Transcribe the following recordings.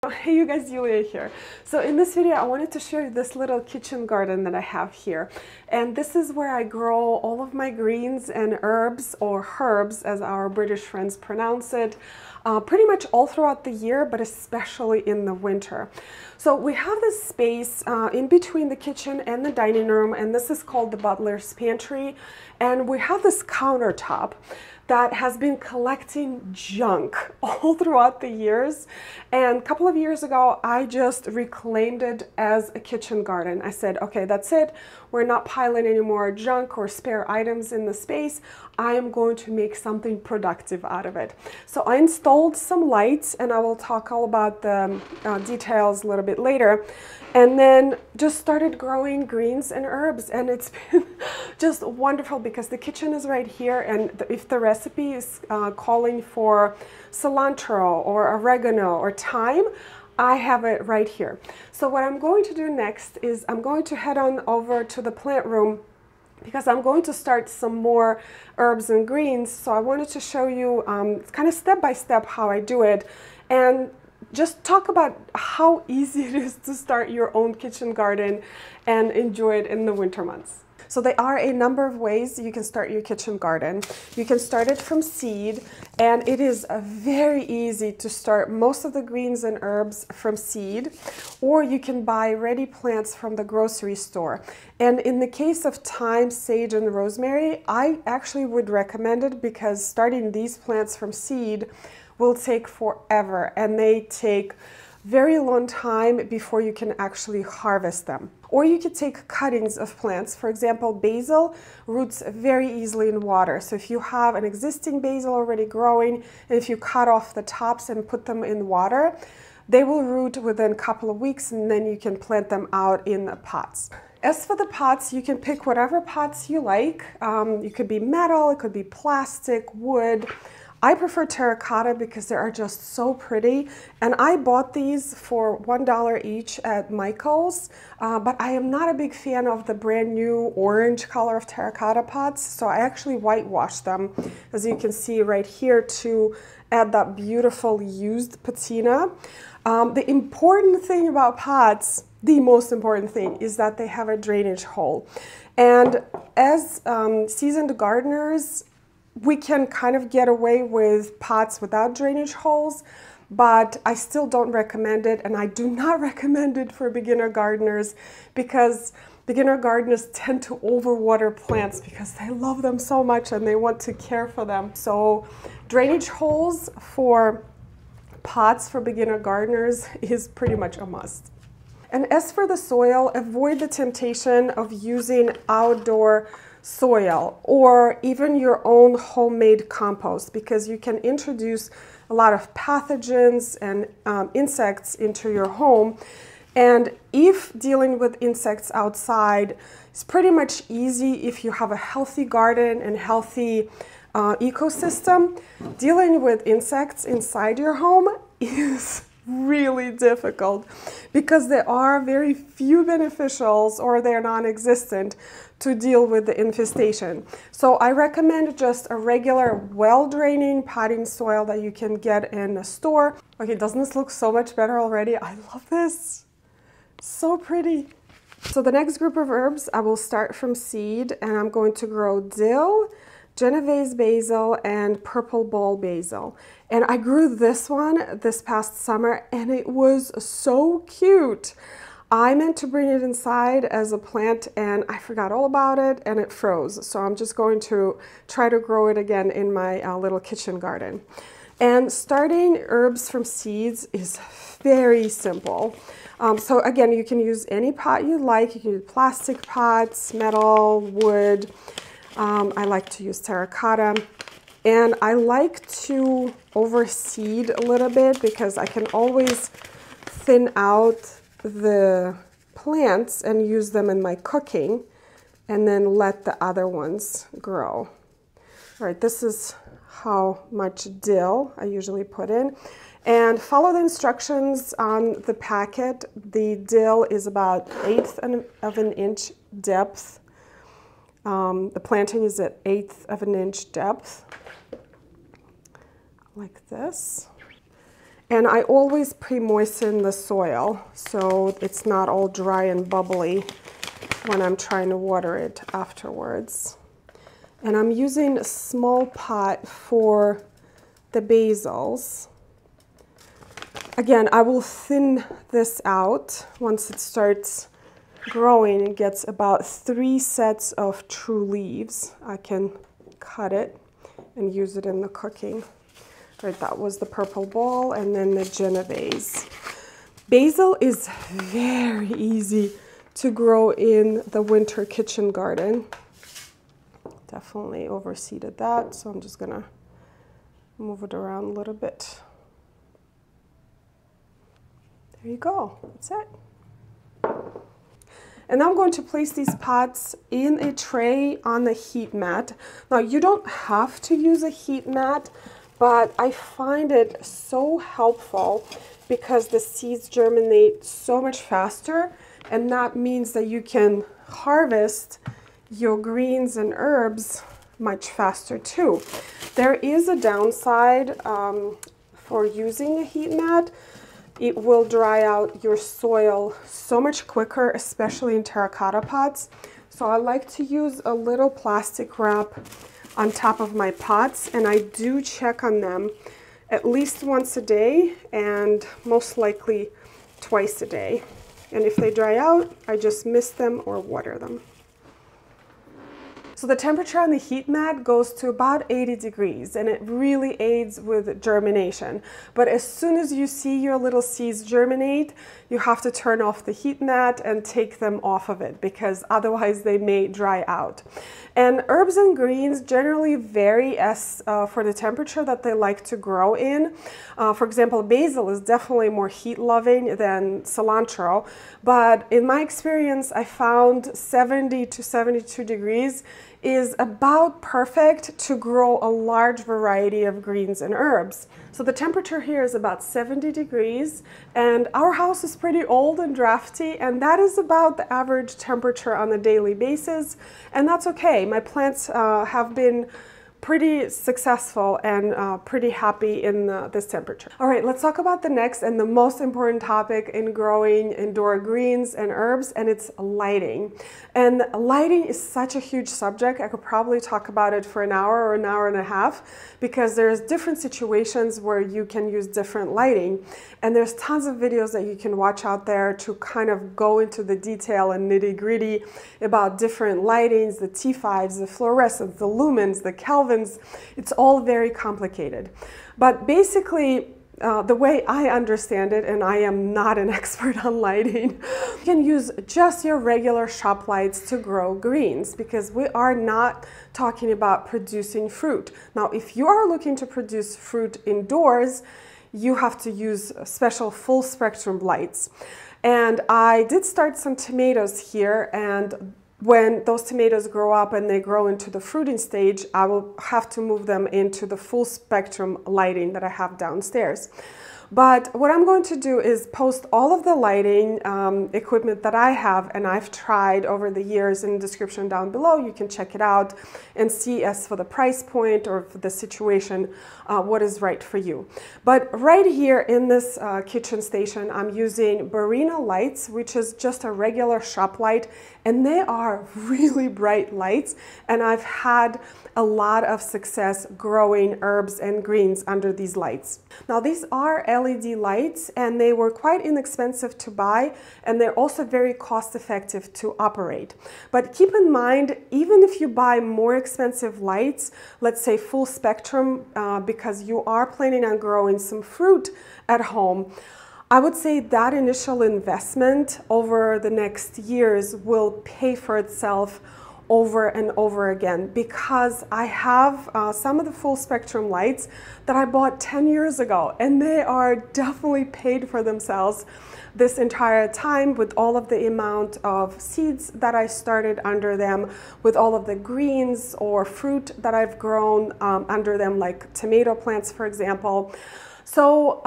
Hey you guys, Julia here. So in this video I wanted to show you this little kitchen garden that I have here, and this is where I grow all of my greens and herbs, or herbs as our British friends pronounce it, pretty much all throughout the year, but especially in the winter. So we have this space in between the kitchen and the dining room, and this is called the butler's pantry, and we have this countertop that has been collecting junk all throughout the years. And a couple of years ago, I just reclaimed it as a kitchen garden. I said, okay, that's it. We're not piling any more junk or spare items in the space. I am going to make something productive out of it. So I installed some lights, and I will talk all about the details a little bit later. And then just started growing greens and herbs, and it's been just wonderful because the kitchen is right here, and if the recipe is calling for cilantro or oregano or thyme, I have it right here. So what I'm going to do next is I'm going to head on over to the plant room because I'm going to start some more herbs and greens. So I wanted to show you kind of step by step how I do it, and just talk about how easy it is to start your own kitchen garden and enjoy it in the winter months. So there are a number of ways you can start your kitchen garden. You can start it from seed, and it is very easy to start most of the greens and herbs from seed, or you can buy ready plants from the grocery store. And in the case of thyme, sage, and rosemary, I actually would recommend it because starting these plants from seed will take forever, and they take very long time before you can actually harvest them. Or you could take cuttings of plants. For example, basil roots very easily in water. So if you have an existing basil already growing, and if you cut off the tops and put them in water, they will root within a couple of weeks, and then you can plant them out in the pots. As for the pots, you can pick whatever pots you like. It could be metal, it could be plastic, wood. I prefer terracotta because they are just so pretty, and I bought these for $1 each at Michael's, but I am not a big fan of the brand new orange color of terracotta pots, so I actually whitewashed them, as you can see right here, to add that beautiful used patina. The important thing about pots, the most important thing, is that they have a drainage hole, and as seasoned gardeners, we can kind of get away with pots without drainage holes, but I still don't recommend it, and I do not recommend it for beginner gardeners because beginner gardeners tend to overwater plants because they love them so much and they want to care for them. So drainage holes for pots for beginner gardeners is pretty much a must. And as for the soil, avoid the temptation of using outdoor soil or even your own homemade compost, because you can introduce a lot of pathogens and insects into your home. And if dealing with insects outside is pretty much easy if you have a healthy garden and healthy ecosystem, dealing with insects inside your home is really difficult because there are very few beneficials, or they're non-existent, to deal with the infestation. So I recommend just a regular well-draining potting soil that you can get in a store. Okay, doesn't this look so much better already? I love this. So pretty. So the next group of herbs, I will start from seed, and I'm going to grow dill, Genovese basil, and purple ball basil. And I grew this one this past summer, and it was so cute. I meant to bring it inside as a plant, and I forgot all about it, and it froze. So I'm just going to try to grow it again in my little kitchen garden. And starting herbs from seeds is very simple. So again, you can use any pot you like. You can use plastic pots, metal, wood. I like to use terracotta, and I like to overseed a little bit because I can always thin out the plants and use them in my cooking, and then let the other ones grow. All right, this is how much dill I usually put in, and follow the instructions on the packet. The dill is about 1/8 of an inch depth. The planting is at 1/8 of an inch depth, like this. And I always pre-moisten the soil so it's not all dry and bubbly when I'm trying to water it afterwards. And I'm using a small pot for the basils. Again, I will thin this out once it starts growing and gets about 3 sets of true leaves. I can cut it and use it in the cooking. Right, that was the purple ball, and then the Genovese. Basil is very easy to grow in the winter kitchen garden. Definitely overseeded that, so I'm just gonna move it around a little bit. There you go, that's it. And now I'm going to place these pots in a tray on the heat mat. Now, you don't have to use a heat mat, but I find it so helpful because the seeds germinate so much faster, and that means that you can harvest your greens and herbs much faster too. There is a downside for using a heat mat. It will dry out your soil so much quicker, especially in terracotta pots. So I like to use a little plastic wrap on top of my pots, and I do check on them at least once a day and most likely twice a day. And if they dry out, I just mist them or water them. So the temperature on the heat mat goes to about 80 degrees, and it really aids with germination. But as soon as you see your little seeds germinate, you have to turn off the heat mat and take them off of it, because otherwise they may dry out. And herbs and greens generally vary as for the temperature that they like to grow in. For example, basil is definitely more heat loving than cilantro, but in my experience, I found 70 to 72 degrees is about perfect to grow a large variety of greens and herbs. So the temperature here is about 70 degrees, and our house is pretty old and drafty, and that is about the average temperature on a daily basis, and that's okay. My plants have been pretty successful and pretty happy in this temperature. All right, let's talk about the next and the most important topic in growing indoor greens and herbs, and it's lighting. And lighting is such a huge subject. I could probably talk about it for an hour or an hour and a half, because there's different situations where you can use different lighting. And there's tons of videos that you can watch out there to kind of go into the detail and nitty-gritty about different lightings, the T5s, the fluorescents, the lumens, the kelvins. It's all very complicated. But basically, the way I understand it, and I am not an expert on lighting, you can use just your regular shop lights to grow greens, because we are not talking about producing fruit. Now, if you are looking to produce fruit indoors, you have to use special full spectrum lights. And I did start some tomatoes here, and when those tomatoes grow up and they grow into the fruiting stage, I will have to move them into the full spectrum lighting that I have downstairs. But what I'm going to do is post all of the lighting equipment that I have and I've tried over the years in the description down below. You can check it out and see as for the price point or for the situation what is right for you. But right here in this kitchen station, I'm using Barina lights, which is just a regular shop light, and they are really bright lights, and I've had a lot of success growing herbs and greens under these lights. Now, these are LED lights, and they were quite inexpensive to buy, and they're also very cost effective to operate. But keep in mind, even if you buy more expensive lights, let's say full spectrum, because you are planning on growing some fruit at home, I would say that initial investment over the next years will pay for itself over and over again, because I have some of the full spectrum lights that I bought 10 years ago, and they are definitely paid for themselves this entire time with all of the amount of seeds that I started under them, with all of the greens or fruit that I've grown under them, like tomato plants, for example. So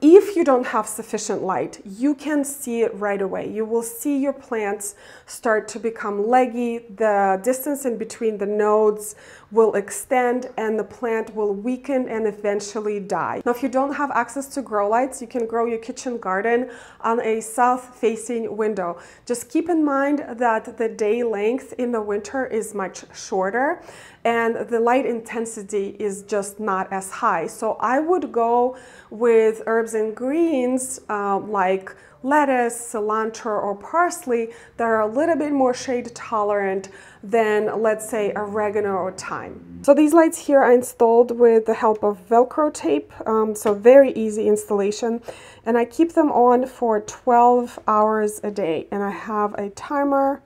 if you don't have sufficient light, you can see it right away. You will see your plants start to become leggy. The distance in between the nodes will extend and the plant will weaken and eventually die. Now, if you don't have access to grow lights, you can grow your kitchen garden on a south-facing window. Just keep in mind that the day length in the winter is much shorter and the light intensity is just not as high. So I would go with herbs and greens like lettuce, cilantro, or parsley that are a little bit more shade tolerant than, let's say, oregano or thyme. So these lights here I installed with the help of Velcro tape, so very easy installation. And I keep them on for 12 hours a day. And I have a timer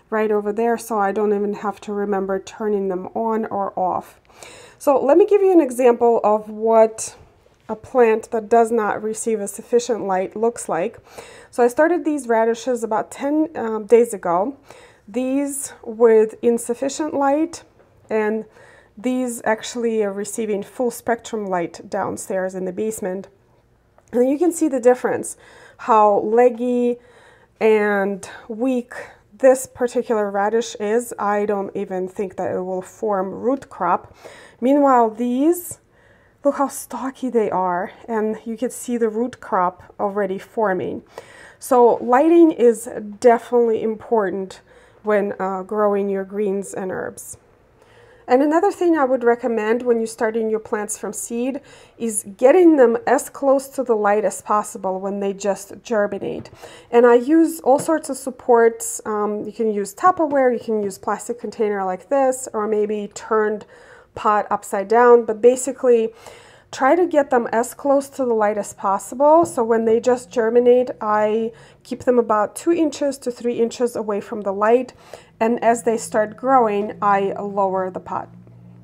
right over there, so I don't even have to remember turning them on or off. So let me give you an example of what a plant that does not receive a sufficient light looks like. So I started these radishes about 10 days ago. These with insufficient light, and these actually are receiving full spectrum light downstairs in the basement. And you can see the difference, how leggy and weak this particular radish is. I don't even think that it will form root crop. Meanwhile, these, look how stocky they are, and you can see the root crop already forming. So lighting is definitely important when growing your greens and herbs. And another thing I would recommend when you're starting your plants from seed is getting them as close to the light as possible when they just germinate. And I use all sorts of supports. You can use Tupperware, you can use plastic container like this, or maybe turned pot upside down, but basically try to get them as close to the light as possible. So when they just germinate, I keep them about 2 inches to 3 inches away from the light. And as they start growing, I lower the pot.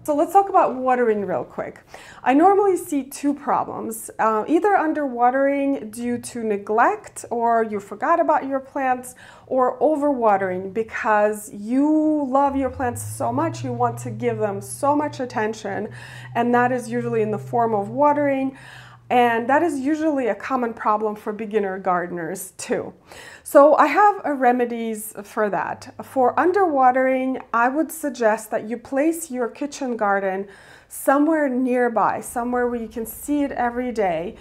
So let's talk about watering real quick. I normally see 2 problems, either underwatering due to neglect, or you forgot about your plants, or overwatering because you love your plants so much, you want to give them so much attention, and that is usually in the form of watering. And that is usually a common problem for beginner gardeners too. So I have remedies for that. For underwatering, I would suggest that you place your kitchen garden somewhere nearby, somewhere where you can see it every day,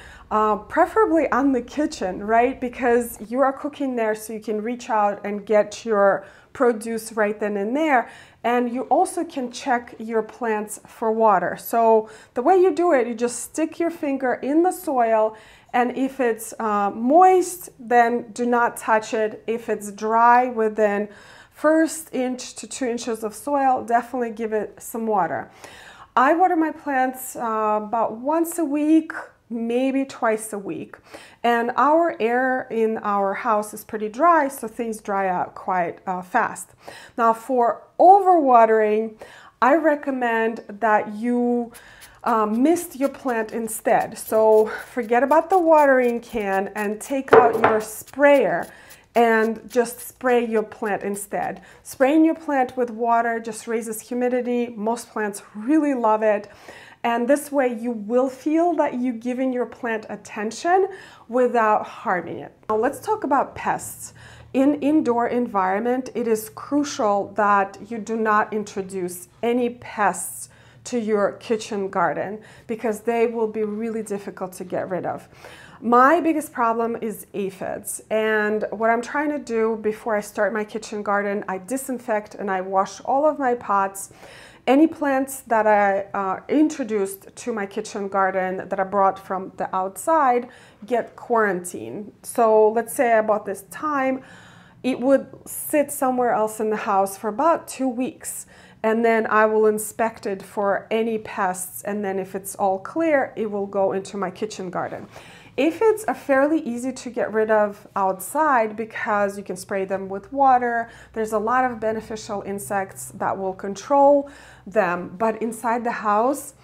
preferably on the kitchen, right? Because you are cooking there, so you can reach out and get your produce right then and there. And you also can check your plants for water. So the way you do it, you just stick your finger in the soil, and if it's moist, then do not touch it. If it's dry within first inch to 2 inches of soil, definitely give it some water. I water my plants about once a week, maybe twice a week. And our air in our house is pretty dry, so things dry out quite fast. Now for overwatering, I recommend that you mist your plant instead. So forget about the watering can and take out your sprayer and just spray your plant instead. Spraying your plant with water just raises humidity. Most plants really love it. And this way you will feel that you're giving your plant attention without harming it. Now let's talk about pests. In indoor environment, it is crucial that you do not introduce any pests to your kitchen garden because they will be really difficult to get rid of. My biggest problem is aphids, and what I'm trying to do before I start my kitchen garden, I disinfect and I wash all of my pots. Any plants that I introduced to my kitchen garden that I brought from the outside get quarantined. So let's say I bought this thyme, it would sit somewhere else in the house for about 2 weeks. And then I will inspect it for any pests, and then if it's all clear, it will go into my kitchen garden. Aphids are fairly easy to get rid of outside because you can spray them with water. There's a lot of beneficial insects that will control them, but inside the house,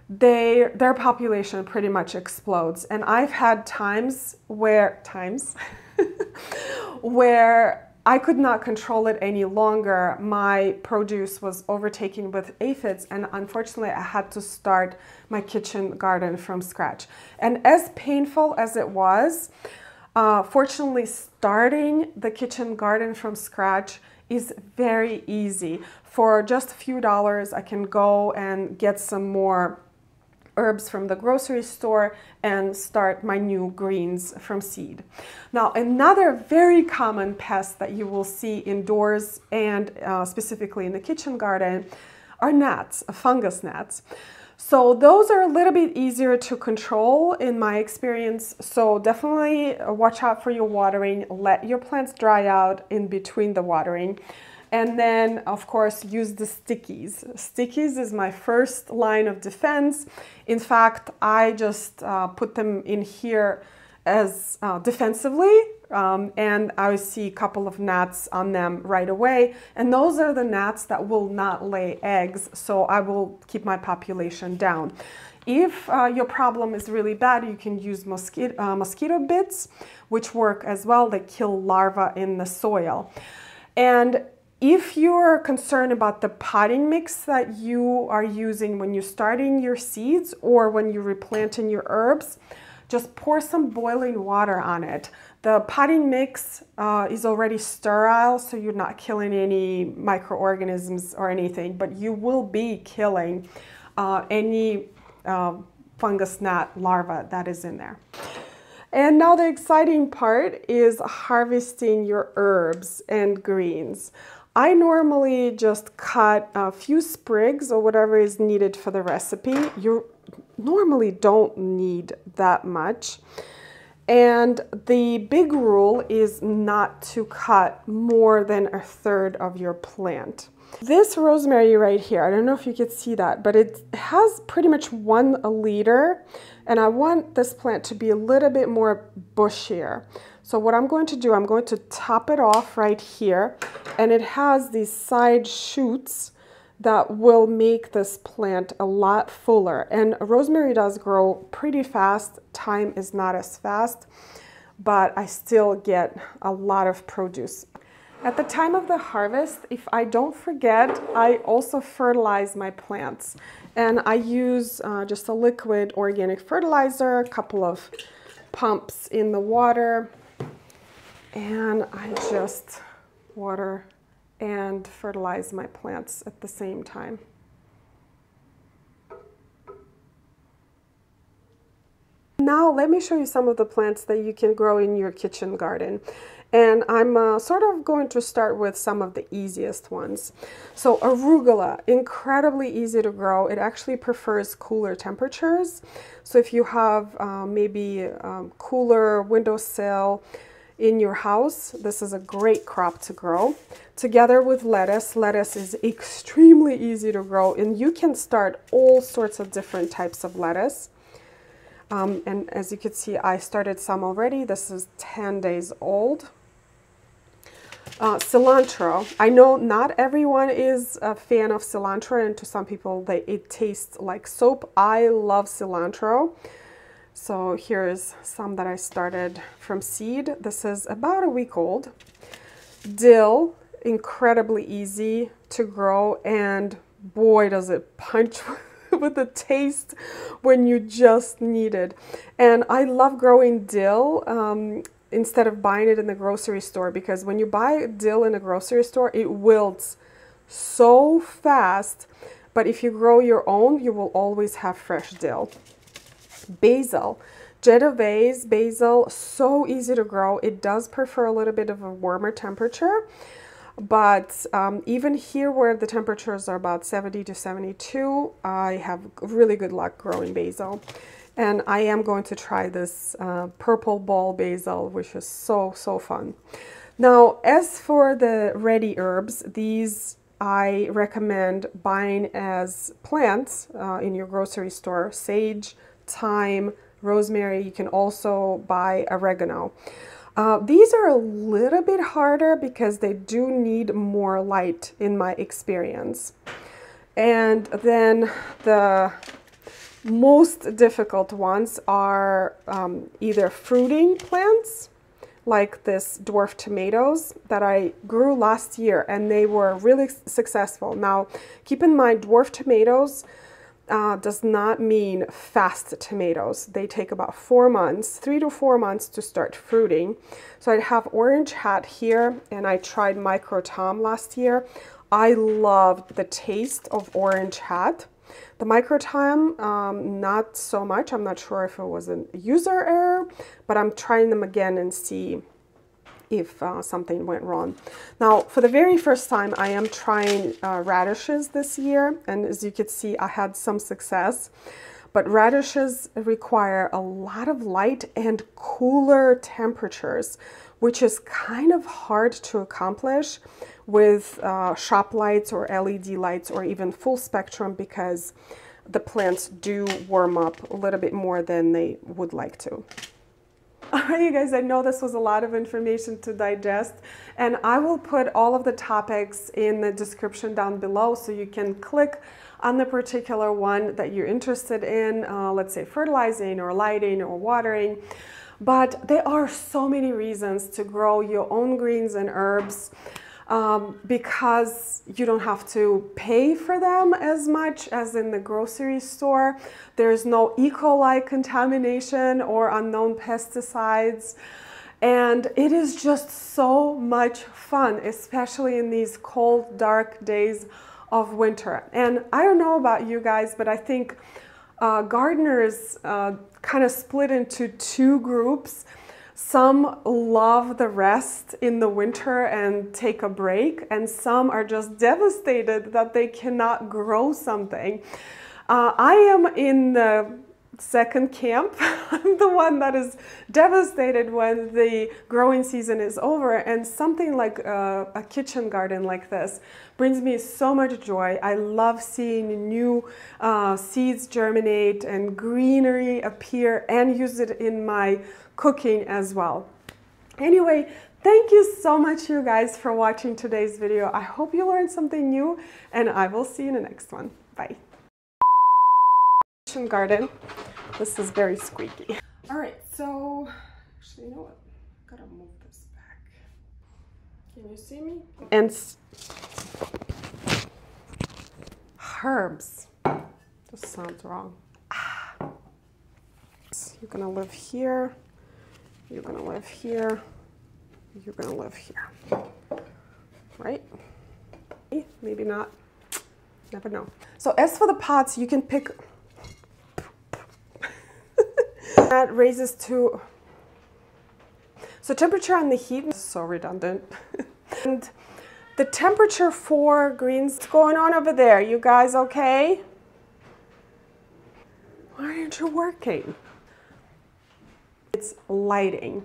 their population pretty much explodes. And I've had times where I could not control it any longer. My produce was overtaken with aphids, and unfortunately I had to start my kitchen garden from scratch. And as painful as it was, fortunately starting the kitchen garden from scratch is very easy. For just a few dollars, I can go and get some more herbs from the grocery store and start my new greens from seed. Now, another very common pest that you will see indoors and specifically in the kitchen garden are gnats, fungus gnats. So those are a little bit easier to control in my experience. So definitely watch out for your watering. Let your plants dry out in between the watering. And then, of course, use the stickies. Stickies is my first line of defense. In fact, I just put them in here as defensively, and I see a couple of gnats on them right away. And those are the gnats that will not lay eggs, so I will keep my population down. If your problem is really bad, you can use mosquito bits, which work as well. They kill larvae in the soil. And if you're concerned about the potting mix that you are using when you're starting your seeds or when you're replanting your herbs, just pour some boiling water on it. The potting mix is already sterile, so you're not killing any microorganisms or anything, but you will be killing any fungus gnat larva that is in there. And now the exciting part is harvesting your herbs and greens. I normally just cut a few sprigs or whatever is needed for the recipe. You normally don't need that much. And the big rule is not to cut more than a third of your plant. This rosemary right here, I don't know if you can see that, but it has pretty much 1 liter, and I want this plant to be a little bit more bushier. So what I'm going to do, I'm going to top it off right here, and it has these side shoots that will make this plant a lot fuller. And rosemary does grow pretty fast. Thyme is not as fast, but I still get a lot of produce. At the time of the harvest, if I don't forget, I also fertilize my plants. And I use just a liquid organic fertilizer, a couple of pumps in the water, and I just water and fertilize my plants at the same time. Now let me show you some of the plants that you can grow in your kitchen garden. And I'm sort of going to start with some of the easiest ones. So arugula, incredibly easy to grow. It actually prefers cooler temperatures. So if you have maybe cooler windowsill in your house, this is a great crop to grow. Together with lettuce, lettuce is extremely easy to grow, and you can start all sorts of different types of lettuce. And as you can see, I started some already. This is 10 days old. Cilantro. I know not everyone is a fan of cilantro, and to some people it tastes like soap. I love cilantro. So here's some that I started from seed. This is about a week old. Dill, incredibly easy to grow, and boy does it punch with the taste when you just need it. And I love growing dill instead of buying it in the grocery store, because when you buy dill in a grocery store, it wilts so fast. But if you grow your own, you will always have fresh dill. Basil, Genovese basil, so easy to grow. It does prefer a little bit of a warmer temperature, but even here where the temperatures are about 70 to 72, I have really good luck growing basil. And I am going to try this purple ball basil, which is so fun. Now, as for the ready herbs, these I recommend buying as plants in your grocery store. Sage, thyme, rosemary. You can also buy oregano. These are a little bit harder because they do need more light in my experience. And then the most difficult ones are either fruiting plants like this dwarf tomatoes that I grew last year, and they were really successful. Now, keep in mind, dwarf tomatoes does not mean fast tomatoes. They take about 4 months, 3 to 4 months to start fruiting. So I have Orange Hat here, and I tried Micro Tom last year. I loved the taste of Orange Hat. The Micro Tom, not so much. I'm not sure if it was a user error, but I'm trying them again and see if something went wrong. Now, for the very first time, I am trying radishes this year, and as you can see, I had some success. But radishes require a lot of light and cooler temperatures, which is kind of hard to accomplish with shop lights or LED lights or even full spectrum, because the plants do warm up a little bit more than they would like to. All right, you guys, I know this was a lot of information to digest, and I will put all of the topics in the description down below so you can click on the particular one that you're interested in, let's say fertilizing or lighting or watering. But there are so many reasons to grow your own greens and herbs, because you don't have to pay for them as much as in the grocery store. There's no E. coli contamination or unknown pesticides. And it is just so much fun, especially in these cold, dark days of winter. And I don't know about you guys, but I think gardeners kind of split into two groups. Some love the rest in the winter and take a break, and some are just devastated that they cannot grow something. I am in the second camp. I'm the one that is devastated when the growing season is over, and something like a kitchen garden like this brings me so much joy. I love seeing new seeds germinate and greenery appear, and use it in my cooking as well. Anyway, thank you so much, you guys, for watching today's video. I hope you learned something new, and I will see you in the next one. Bye. Kitchen garden. This is very squeaky. All right, so actually, you know what? I gotta move this back. Can you see me? And herbs. This sounds wrong. You're gonna live here. You're gonna live here. You're gonna live here. Right? Maybe not. Never know. So as for the pots, you can pick. That raises to. So temperature and the heat is so redundant. And the temperature for greens. What's going on over there? You guys okay? Why aren't you working? It's lighting.